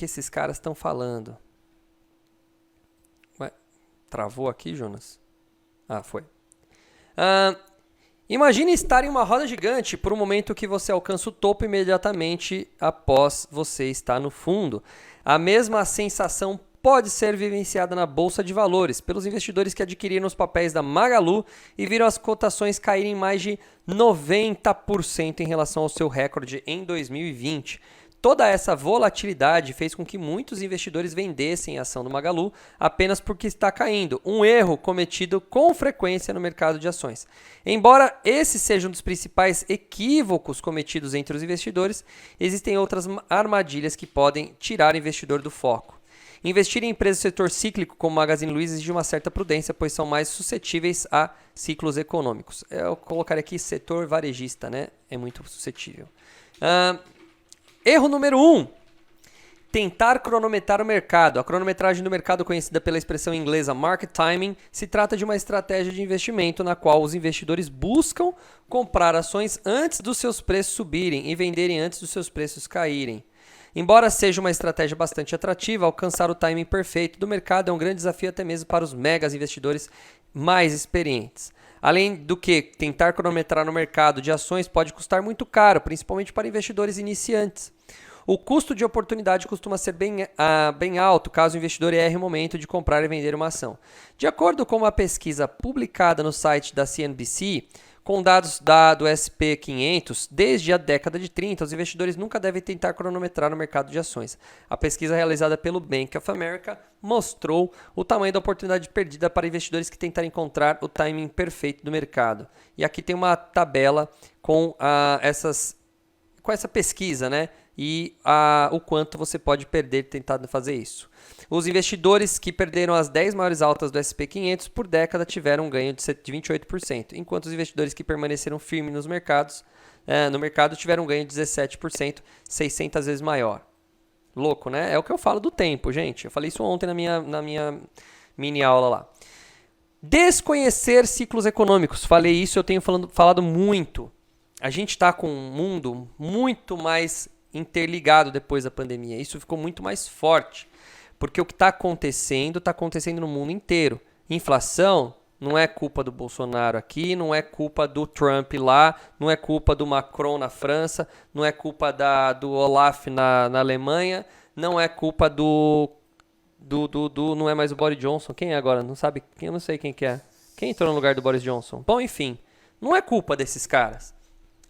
que esses caras estão falando? Ué, travou aqui, Jonas? Ah, foi. Imagine estar em uma roda gigante por um momento que você alcança o topo imediatamente após você estar no fundo. A mesma sensação pode ser vivenciada na Bolsa de Valores pelos investidores que adquiriram os papéis da Magalu e viram as cotações caírem mais de 90% em relação ao seu recorde em 2020. Toda essa volatilidade fez com que muitos investidores vendessem a ação do Magalu apenas porque está caindo, um erro cometido com frequência no mercado de ações. Embora esse seja um dos principais equívocos cometidos entre os investidores, existem outras armadilhas que podem tirar o investidor do foco. Investir em empresas do setor cíclico como Magazine Luiza exige uma certa prudência, pois são mais suscetíveis a ciclos econômicos. Eu colocaria aqui setor varejista, né? É muito suscetível. Erro número 1. Tentar cronometrar o mercado. A cronometragem do mercado, conhecida pela expressão inglesa market timing, se trata de uma estratégia de investimento na qual os investidores buscam comprar ações antes dos seus preços subirem e venderem antes dos seus preços caírem. Embora seja uma estratégia bastante atrativa, alcançar o timing perfeito do mercado é um grande desafio até mesmo para os megas investidores mais experientes. Além do que, tentar cronometrar no mercado de ações pode custar muito caro, principalmente para investidores iniciantes. O custo de oportunidade costuma ser bem alto caso o investidor erre o momento de comprar e vender uma ação. De acordo com uma pesquisa publicada no site da CNBC, com dados do S&P 500, desde a década de 30, os investidores nunca devem tentar cronometrar no mercado de ações. A pesquisa realizada pelo Bank of America mostrou o tamanho da oportunidade perdida para investidores que tentarem encontrar o timing perfeito do mercado. E aqui tem uma tabela com essa pesquisa, né? E o quanto você pode perder tentando fazer isso. Os investidores que perderam as 10 maiores altas do S&P 500 por década tiveram um ganho de 28%, enquanto os investidores que permaneceram firmes no mercado tiveram um ganho de 17%, 600 vezes maior. Louco, né? É o que eu falo do tempo, gente. Eu falei isso ontem na minha mini aula lá. Desconhecer ciclos econômicos. Falei isso, eu tenho falado muito. A gente está com um mundo muito mais interligado depois da pandemia. Isso ficou muito mais forte. Porque o que está acontecendo no mundo inteiro. Inflação não é culpa do Bolsonaro aqui, não é culpa do Trump lá, não é culpa do Macron na França, não é culpa do Olaf na Alemanha, não é culpa não é mais o Boris Johnson. Quem é agora? Não sabe? Eu não sei quem que é. Quem entrou no lugar do Boris Johnson? Bom, enfim, não é culpa desses caras.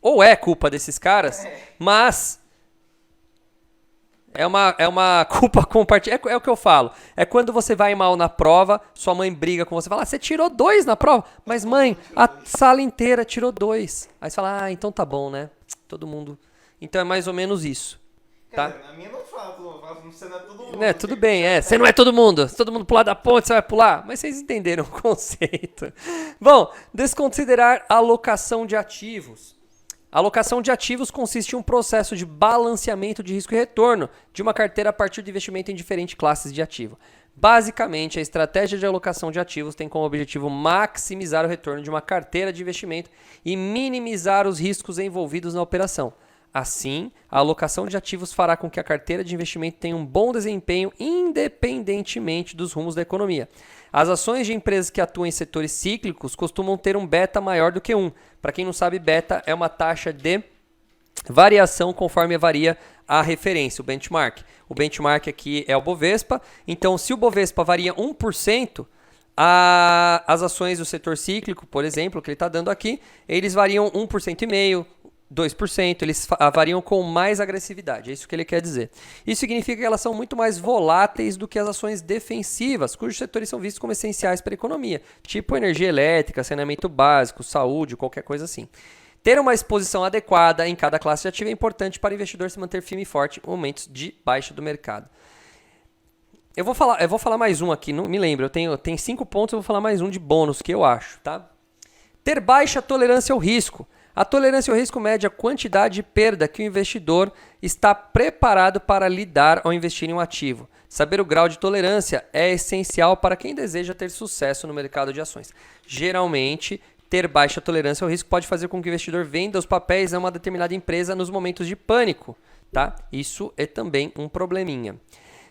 Ou é culpa desses caras, mas é uma culpa compartilhada. É o que eu falo. É quando você vai mal na prova, sua mãe briga com você. Fala, você tirou 2 na prova? Mas mãe, a sala inteira tirou 2. Aí você fala, então tá bom, né? Todo mundo. Então é mais ou menos isso. Tá? Quer dizer, na minha não fala, você não é todo mundo. Tudo bem, você não é todo mundo. Se todo mundo pular da ponte, você vai pular. Mas vocês entenderam o conceito. Bom, desconsiderar a alocação de ativos. A alocação de ativos consiste em um processo de balanceamento de risco e retorno de uma carteira a partir de investimento em diferentes classes de ativo. Basicamente, a estratégia de alocação de ativos tem como objetivo maximizar o retorno de uma carteira de investimento e minimizar os riscos envolvidos na operação. Assim, a alocação de ativos fará com que a carteira de investimento tenha um bom desempenho independentemente dos rumos da economia. As ações de empresas que atuam em setores cíclicos costumam ter um beta maior do que 1. Para quem não sabe, beta é uma taxa de variação conforme varia a referência, o benchmark. O benchmark aqui é o Bovespa. Então, se o Bovespa varia 1%, as ações do setor cíclico, por exemplo, que ele está dando aqui, eles variam 1,5%, 2%, eles variam com mais agressividade, é isso que ele quer dizer. Isso significa que elas são muito mais voláteis do que as ações defensivas, cujos setores são vistos como essenciais para a economia, tipo energia elétrica, saneamento básico, saúde, qualquer coisa assim. Ter uma exposição adequada em cada classe de ativo é importante para o investidor se manter firme e forte em momentos de baixa do mercado. Eu vou falar mais um aqui, não me lembro, eu tenho 5 pontos, eu vou falar mais um de bônus que eu acho, tá? Ter baixa tolerância ao risco. A tolerância ao risco mede a quantidade de perda que o investidor está preparado para lidar ao investir em um ativo. Saber o grau de tolerância é essencial para quem deseja ter sucesso no mercado de ações. Geralmente, ter baixa tolerância ao risco pode fazer com que o investidor venda os papéis a uma determinada empresa nos momentos de pânico. tá? Isso é também um probleminha.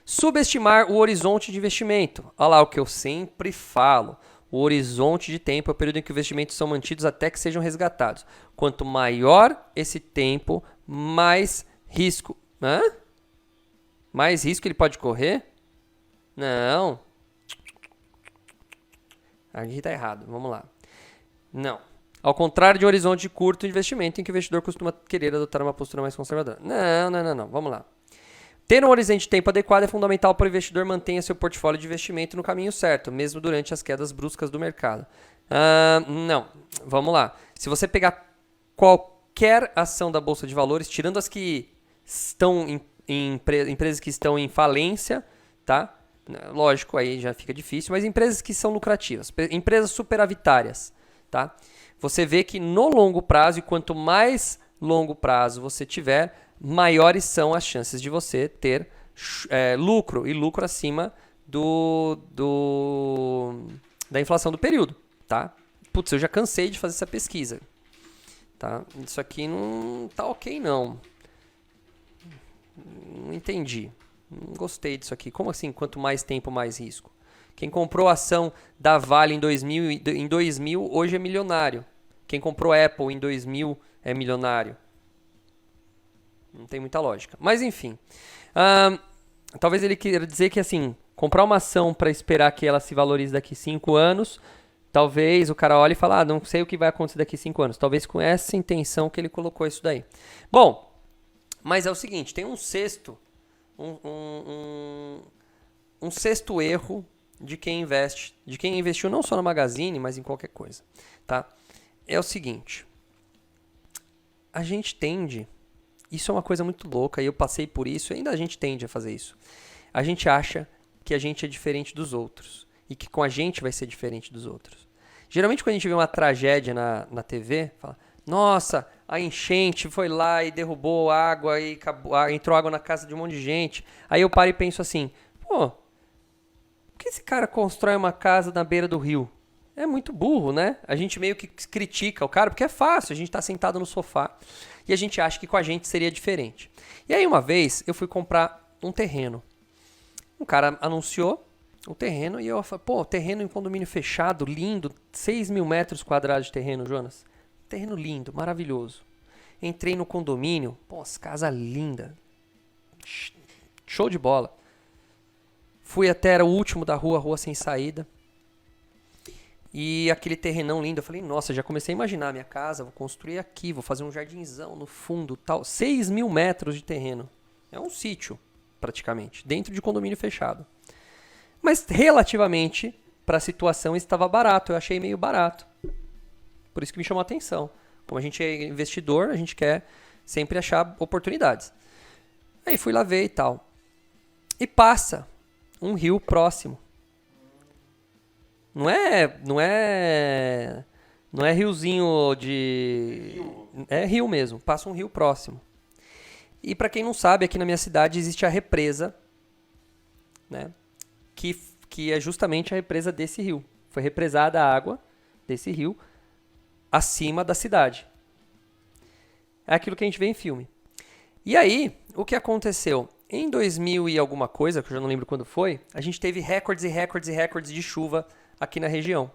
Subestimar o horizonte de investimento. Olha lá o que eu sempre falo. O horizonte de tempo é o período em que os investimentos são mantidos até que sejam resgatados. Quanto maior esse tempo, mais risco. Hã? Mais risco ele pode correr? Não. Aqui está errado. Vamos lá. Não. Ao contrário de um horizonte curto de investimento, em que o investidor costuma querer adotar uma postura mais conservadora. Não. Vamos lá. Ter um horizonte de tempo adequado é fundamental para o investidor mantenha seu portfólio de investimento no caminho certo, mesmo durante as quedas bruscas do mercado. Não. Vamos lá. Se você pegar qualquer ação da Bolsa de Valores, tirando as que estão em empresas que estão em falência, tá? Lógico, aí já fica difícil, mas empresas que são lucrativas, empresas superavitárias, tá? Você vê que no longo prazo, e quanto mais longo prazo você tiver, maiores são as chances de você ter lucro, e lucro acima da inflação do período, tá? Putz, eu já cansei de fazer essa pesquisa, tá? Isso aqui não tá ok, não. Não entendi. Não gostei disso aqui. Como assim, quanto mais tempo, mais risco? Quem comprou a ação da Vale em 2000 hoje é milionário. Quem comprou Apple em 2000 é milionário. Não tem muita lógica. Mas enfim. Talvez ele queira dizer que assim, comprar uma ação para esperar que ela se valorize daqui 5 anos, talvez o cara olhe e fale, não sei o que vai acontecer daqui 5 anos. Talvez com essa intenção que ele colocou isso daí. Bom, mas é o seguinte, tem um sexto sexto erro de quem investe, de quem investiu não só no Magazine, mas em qualquer coisa, tá? É o seguinte, a gente tende, isso é uma coisa muito louca, e eu passei por isso, e ainda a gente tende a fazer isso. A gente acha que a gente é diferente dos outros, e que com a gente vai ser diferente dos outros. Geralmente quando a gente vê uma tragédia na TV, fala, nossa, a enchente foi lá e derrubou água e entrou água na casa de um monte de gente. Aí eu paro e penso assim, por que esse cara constrói uma casa na beira do rio? É muito burro, né? A gente meio que critica o cara, porque é fácil, a gente tá sentado no sofá e a gente acha que com a gente seria diferente. E aí uma vez eu fui comprar um terreno. Um cara anunciou o terreno e eu falei, terreno em condomínio fechado, lindo, 6.000 metros quadrados de terreno, Jonas. Terreno lindo, maravilhoso. Entrei no condomínio, casa linda. Show de bola. Fui até, era o último da rua sem saída. E aquele terrenão lindo, eu falei, nossa, já comecei a imaginar a minha casa, vou construir aqui, vou fazer um jardinzão no fundo, tal. 6.000 metros de terreno. É um sítio, praticamente, dentro de condomínio fechado. Mas relativamente, para a situação, estava barato, eu achei meio barato. Por isso que me chamou a atenção. Como a gente é investidor, a gente quer sempre achar oportunidades. Aí fui lá ver e tal. E passa um rio próximo. Não é riozinho de... É rio mesmo. Passa um rio próximo. E para quem não sabe, aqui na minha cidade existe a represa, né? Que é justamente a represa desse rio. Foi represada a água desse rio acima da cidade. É aquilo que a gente vê em filme. E aí, o que aconteceu? Em 2000 e alguma coisa, que eu já não lembro quando foi, a gente teve recordes e recordes e recordes de chuva aqui na região.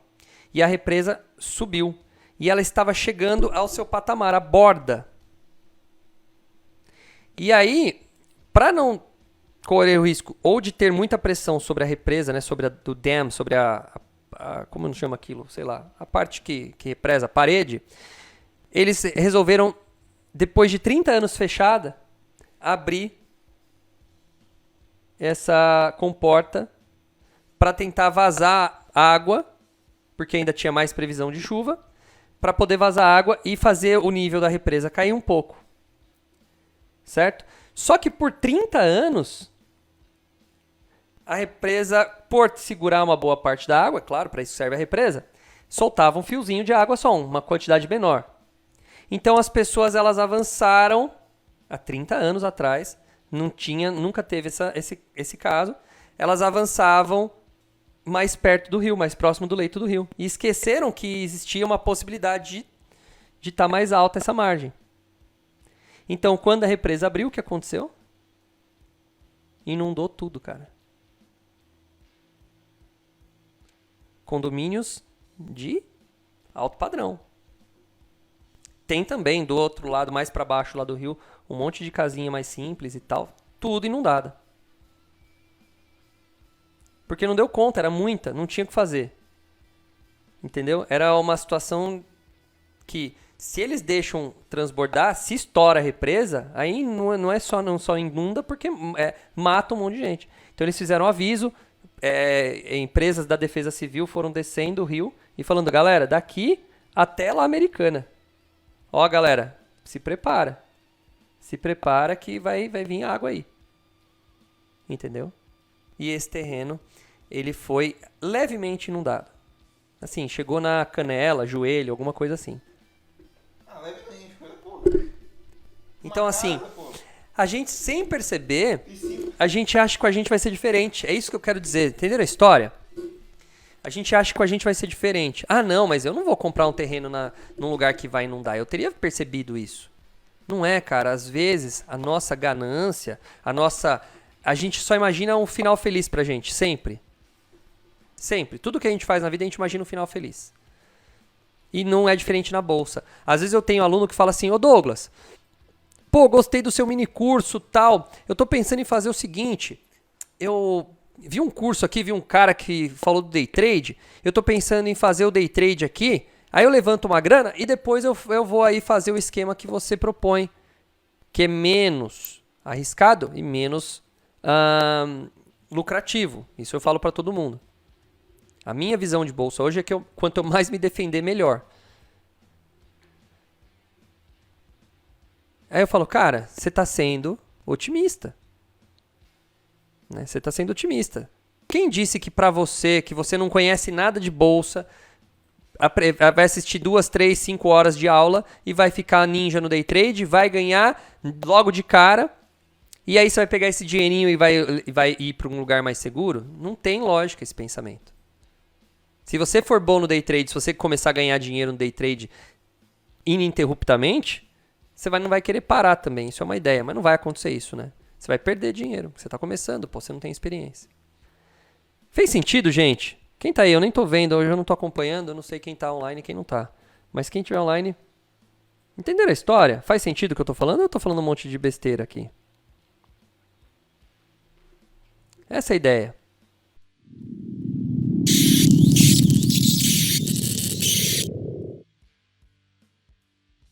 E a represa subiu. E ela estava chegando ao seu patamar, a borda. E aí, para não correr o risco ou de ter muita pressão sobre a represa, né, sobre o dam, sobre como não chama aquilo, sei lá, a parte que represa, a parede, eles resolveram, depois de 30 anos fechada, abrir essa comporta para tentar vazar água, porque ainda tinha mais previsão de chuva, para poder vazar água e fazer o nível da represa cair um pouco. Certo? Só que por 30 anos, a represa, por segurar uma boa parte da água, claro, para isso serve a represa, soltava um fiozinho de água só, uma quantidade menor. Então as pessoas elas avançaram, há 30 anos atrás, nunca teve esse caso, elas avançavam mais perto do rio, mais próximo do leito do rio. E esqueceram que existia uma possibilidade de estar mais alta essa margem. Então, quando a represa abriu, o que aconteceu? Inundou tudo, cara. Condomínios de alto padrão. Tem também, do outro lado, mais para baixo lá do rio, um monte de casinha mais simples e tal. Tudo inundada. Porque não deu conta, era muita, não tinha o que fazer. Entendeu? Era uma situação que, se eles deixam transbordar, se estoura a represa, aí não só inunda, porque mata um monte de gente. Então eles fizeram um aviso, empresas da Defesa Civil foram descendo o rio e falando, galera, daqui até lá Americana. Ó, galera, se prepara. Se prepara que vai vir água aí. Entendeu? E esse terreno, ele foi levemente inundado. Assim, chegou na canela, joelho, alguma coisa assim. Levemente, coisa pouca. Então, assim, a gente sem perceber, a gente acha que com a gente vai ser diferente. É isso que eu quero dizer. Entenderam a história? A gente acha que com a gente vai ser diferente. Ah, não, mas eu não vou comprar um terreno num lugar que vai inundar. Eu teria percebido isso. Não é, cara. Às vezes, a nossa ganância, a gente só imagina um final feliz pra gente. Sempre. Sempre. Tudo que a gente faz na vida, a gente imagina um final feliz. E não é diferente na bolsa. Às vezes eu tenho aluno que fala assim, ô Douglas, pô, gostei do seu mini curso, tal. Eu tô pensando em fazer o seguinte, eu vi um curso aqui, vi um cara que falou do day trade, eu tô pensando em fazer o day trade aqui, aí eu levanto uma grana e depois eu vou aí fazer o esquema que você propõe, que é menos arriscado e menos lucrativo. Isso eu falo para todo mundo. A minha visão de bolsa hoje é que quanto eu mais me defender, melhor. Aí eu falo, cara, você está sendo otimista. Né? Você está sendo otimista. Quem disse que para você, que você não conhece nada de bolsa, vai assistir 2, 3, 5 horas de aula e vai ficar ninja no day trade, vai ganhar logo de cara, e aí você vai pegar esse dinheirinho e vai ir para um lugar mais seguro? Não tem lógica esse pensamento. Se você for bom no day trade, se você começar a ganhar dinheiro no day trade ininterruptamente, você não vai querer parar também. Isso é uma ideia, mas não vai acontecer isso, né? Você vai perder dinheiro. Você está começando, pô, você não tem experiência. Fez sentido, gente? Quem tá aí? Eu nem tô vendo, hoje eu não tô acompanhando, eu não sei quem tá online e quem não tá. Mas quem tiver online, entenderam a história? Faz sentido o que eu tô falando ou eu tô falando um monte de besteira aqui? Essa é a ideia.